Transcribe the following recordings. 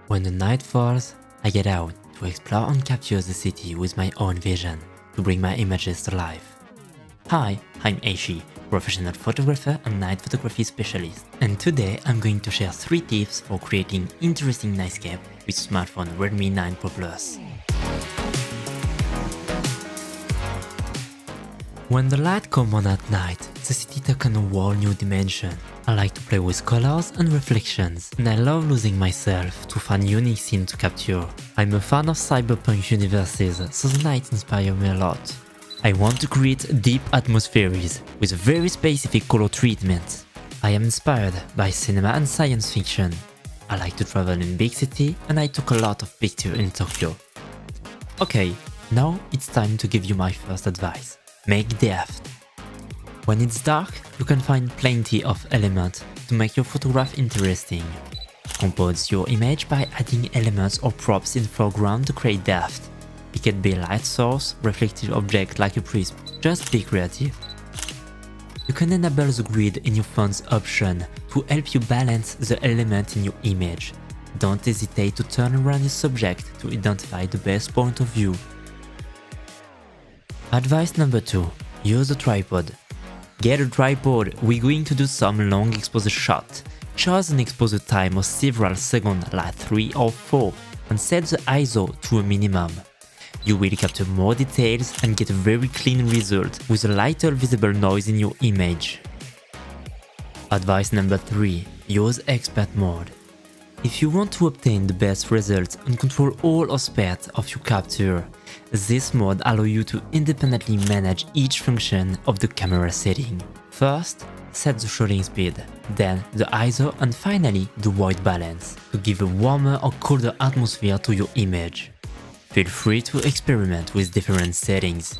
When the night falls, I get out to explore and capture the city with my own vision to bring my images to life. Hi, I'm Aishi, professional photographer and night photography specialist, and today I'm going to share 3 tips for creating interesting nightscape with smartphone Redmi 9 Pro Plus. When the light comes on at night, the city takes on a whole new dimension. I like to play with colors and reflections, and I love losing myself to find unique scenes to capture. I'm a fan of cyberpunk universes, so the night inspires me a lot. I want to create deep atmospheres with very specific color treatment. I am inspired by cinema and science fiction. I like to travel in big city, and I took a lot of pictures in Tokyo. Okay, now it's time to give you my first advice. Make depth. When it's dark, you can find plenty of elements to make your photograph interesting. Compose your image by adding elements or props in the foreground to create depth. It can be a light source, reflective object like a prism. Just be creative. You can enable the grid in your phone's option to help you balance the element in your image. Don't hesitate to turn around your subject to identify the best point of view. Advice number 2. Use a tripod. Get a tripod, we're going to do some long exposure shot. Choose an exposure time of several seconds like 3 or 4 and set the ISO to a minimum. You will capture more details and get a very clean result with a little visible noise in your image. Advice number 3. Use expert mode. If you want to obtain the best results and control all aspects of your capture, this mode allows you to independently manage each function of the camera setting. First, set the shutter speed, then the ISO and finally the white balance to give a warmer or colder atmosphere to your image. Feel free to experiment with different settings.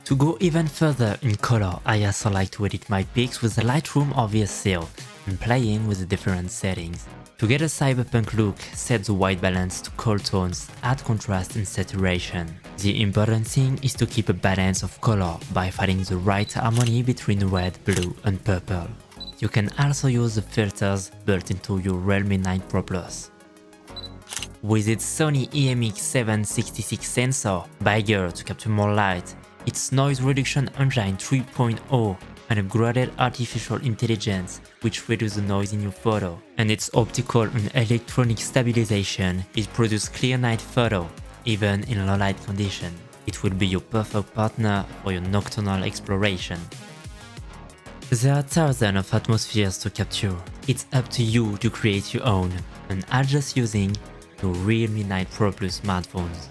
To go even further in color, I also like to edit my pics with Lightroom or VSCO and playing with the different settings. To get a cyberpunk look, set the white balance to cool tones, add contrast and saturation. The important thing is to keep a balance of color by finding the right harmony between red, blue and purple. You can also use the filters built into your Redmi 9 Pro Plus. With its Sony IMX766 sensor, bigger to capture more light, its noise reduction engine 3.0 and upgraded artificial intelligence which reduces the noise in your photo, and its optical and electronic stabilization, it produces clear night photo, even in low light condition. It will be your perfect partner for your nocturnal exploration. There are thousands of atmospheres to capture. It's up to you to create your own, and adjust using your Realme 9 Pro Plus smartphones.